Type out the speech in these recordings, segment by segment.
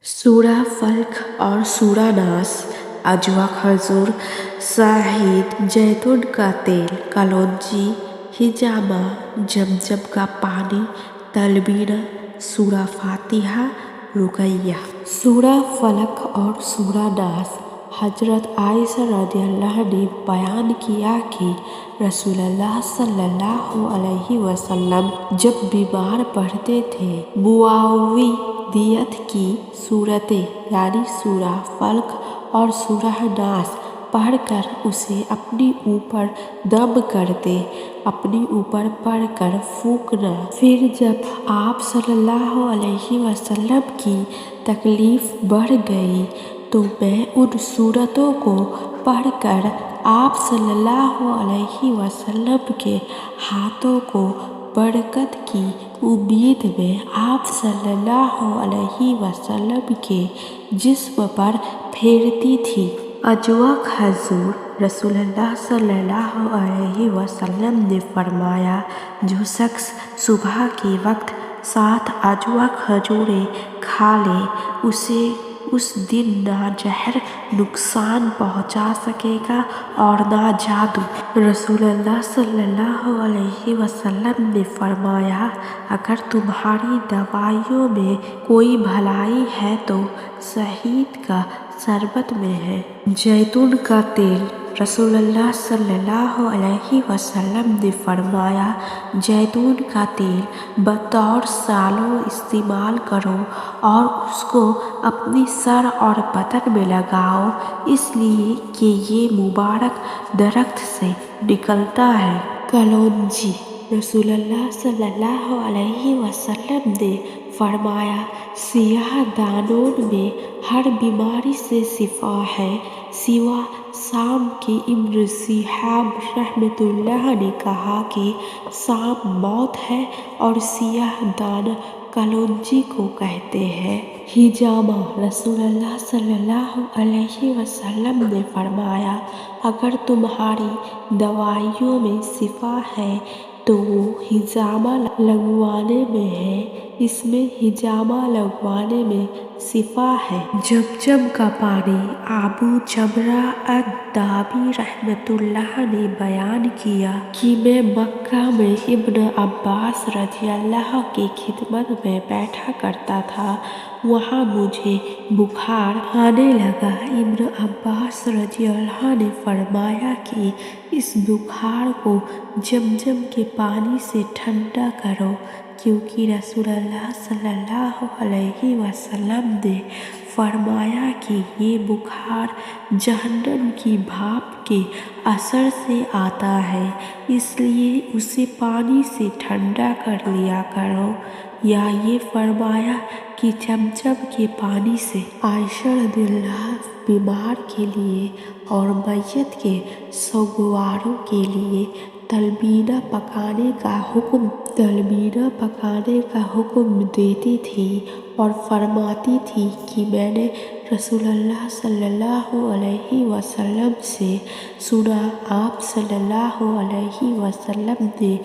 سورہ فلق اور سورہ ناس، اجوا کھجور، شہد، زیتون کا تیل، کلونجی، حجامہ، زمزم کا پانی، تلبینہ، سورہ فاتحہ، رقیہ۔ سورہ فلق اور سورہ ناس۔ حضرت عائشہ رضی اللہ عنہ نے بیان کیا کہ رسول اللہ صلی اللہ علیہ وسلم جب بیمار پڑتے تھے معوذیت کی صورتیں یعنی سورہ فلق اور سورہ ناس پڑھ کر اسے اپنے اوپر دم کرتے، اپنے اوپر پڑھ کر پھونکنا۔ پھر جب آپ صلی اللہ علیہ وسلم کی تکلیف بڑھ گئی تو میں ان سورتوں کو پڑھ کر آپ صلی اللہ علیہ وسلم کے ہاتھوں کو برکت کی امید میں آپ صلی اللہ علیہ وسلم کے جسم پر پھیرتی تھی۔ اجوا کھجور۔ رسول اللہ صلی اللہ علیہ وسلم نے فرمایا، جو شخص صبح کے وقت 7 اجوا کھجوریں کھا لے اسے اس دن نہ زہر نقصان پہنچا سکے گا اور نہ جادو۔ رسول اللہ صلی اللہ علیہ وسلم نے فرمایا، اگر تمہاری دوائیوں میں کوئی بھلائی ہے تو شہد کا شربت میں ہے۔ زیتون کا تیل۔ رسول اللہ صلی اللہ علیہ وسلم نے فرمایا، زیتون کا تیل بطور سالوں استعمال کرو اور اس کو اپنے سر اور بدن میں لگاؤ، اس لیے کہ یہ مبارک درخت سے نکلتا ہے۔ کلونجی۔ رسول اللہ صلی اللہ علیہ وسلم نے فرمایا، سیاہ دانوں میں ہر بیماری سے شفا ہے سوا سام کے۔ ابن شہاب رحمۃ اللہ نے کہا کہ سام موت ہے اور سیاہ دانہ کلونجی کو کہتے ہیں۔ حجامہ۔ رسول اللہ صلی اللہ علیہ وسلم نے فرمایا، اگر تمہاری دوائیوں میں شفا ہے تو وہ حجامہ لگوانے میں ہے، اس میں حجامہ لگوانے میں شفا ہے۔ زمزم کا پانی۔ ابو جمرہ الدابی رحمۃ اللہ نے بیان کیا کہ میں مکہ میں ابن عباس رضی اللہ کی خدمت میں بیٹھا کرتا تھا، وہاں مجھے بخار آنے لگا۔ ابن عباس رضی اللہ نے فرمایا کہ اس بخار کو زمزم کے پانی سے ٹھنڈا کرو، کیونکہ رسول اللہ صلی اللہ علیہ وسلم نے فرمایا کہ یہ بخار جہنم کی بھاپ کے اثر سے آتا ہے، اس لیے اسے پانی سے ٹھنڈا کر لیا کرو، یا یہ فرمایا کہ زمزم کے پانی سے۔ عائشہ رضی اللہ بیمار کے لیے اور میت کے سوگواروں کے لیے تلبینہ پکانے کا حکم دیتی تھی اور فرماتی تھی کہ میں نے رسول اللہ صلی اللہ علیہ وسلم سے سنا، آپ صلی اللہ علیہ وسلم نے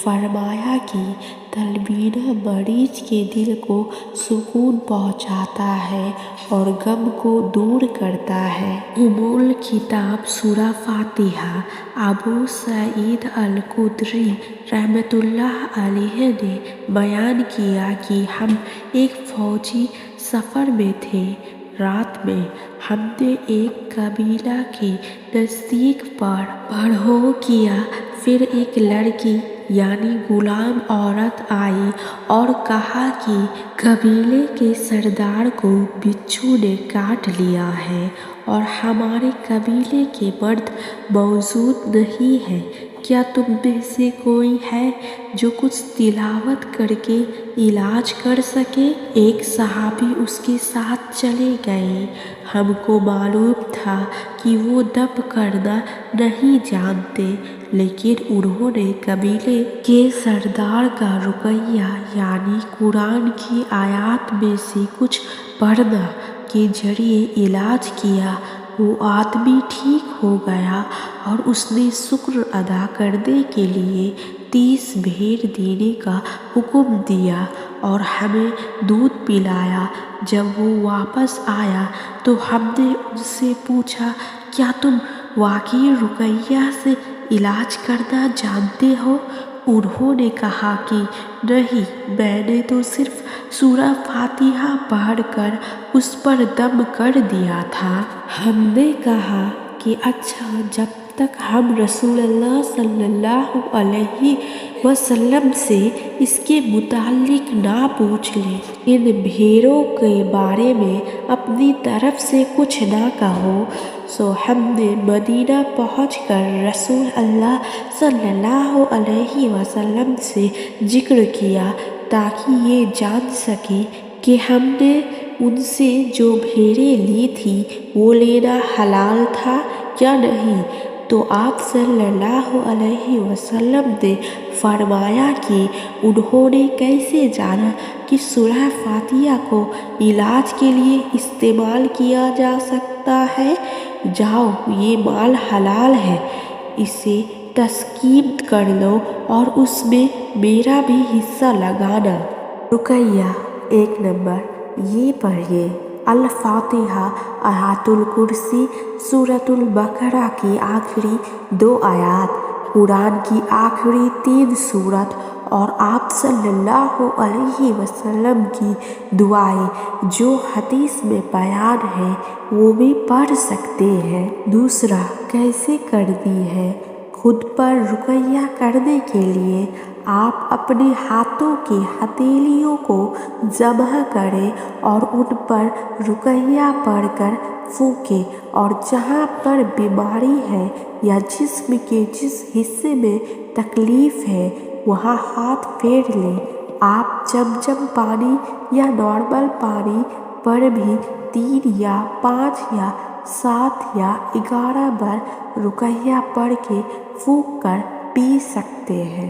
فرمایا کہ تلبینہ مریض کے دل کو سکون پہنچاتا ہے اور غم کو دور کرتا ہے۔ ام الکتاب سورہ فاتحہ۔ ابو سعید الخدری رحمۃ اللہ علیہ نے بیان کیا کہ ہم ایک فوجی سفر میں تھے، رات میں ہم نے ایک قبیلہ کے نزدیک پڑاؤ کیا، پھر ایک لڑکی یعنی غلام عورت آئی اور کہا کہ قبیلے کے سردار کو بچھو نے کاٹ لیا ہے اور ہمارے قبیلے کے مرد موجود نہیں ہیں، کیا تم میں سے کوئی ہے جو کچھ تلاوت کر کے علاج کر سکے؟ ایک صحابی اس کے ساتھ چلے گئے۔ ہم کو معلوم تھا کہ وہ دم کرنا نہیں جانتے، لیکن انہوں نے قبیلے کے سردار کا رقیہ یعنی قرآن کی آیات میں سے کچھ پڑھنا کے ذریعے علاج کیا، وہ آدمی ٹھیک ہو گیا اور اس نے شکر ادا کرنے کے لیے 30 بھیڑ دینے کا حکم دیا اور ہمیں دودھ پلایا۔ جب وہ واپس آیا تو ہم نے ان سے پوچھا، کیا تم واقعی رقیہ سے علاج کرنا جانتے ہو؟ انہوں نے کہا کہ نہیں، میں نے تو صرف سورہ فاتحہ پڑھ کر اس پر دم کر دیا تھا۔ ہم نے کہا کہ اچھا، جب تک ہم رسول اللہ صلی اللہ علیہ وسلم سے اس کے متعلق نہ پوچھ لیں، ان بھیڑوں کے بارے میں اپنی طرف سے کچھ نہ کہو۔ سو ہم نے مدینہ پہنچ کر رسول اللہ صلی اللہ علیہ وسلم سے ذکر کیا تاکہ یہ جان سکیں کہ ہم نے ان سے جو بھیڑیں لی تھیں وہ لینا حلال تھا یا نہیں۔ تو آپ صلی اللہ علیہ وسلم نے فرمایا کہ انہوں نے کیسے جانا کہ سورہ فاتحہ کو علاج کے لیے استعمال کیا جا سکتا ہے؟ جاؤ، یہ مال حلال ہے، اسے تقسیم کر لو اور اس میں میرا بھی حصہ لگانا۔ رقیہ 1 نمبر، یہ پڑھیے: الفاتحہ، آیت الکرسی، سورۃ البقرہ کی آخری 2 آیات، قرآن کی آخری 3 سورت اور آپ صلی اللہ علیہ وسلم کی دعائیں جو حدیث میں بیان ہیں وہ بھی پڑھ سکتے ہیں۔ دوسرا، کیسے کرنی ہے؟ خود پر رقیہ کرنے کے لیے آپ اپنے ہاتھوں کی ہتھیلیوں کو جمع کریں اور ان پر رقیہ پڑھ کر پھونکیں، اور جہاں پر بیماری ہے یا جسم کے جس حصے میں تکلیف ہے وہاں ہاتھ پھیر لیں۔ آپ چمچم پانی یا نارمل پانی پر بھی 3 یا 5 یا 7 یا 11 بار رقیہ پڑھ کے پھونک کر پی سکتے ہیں۔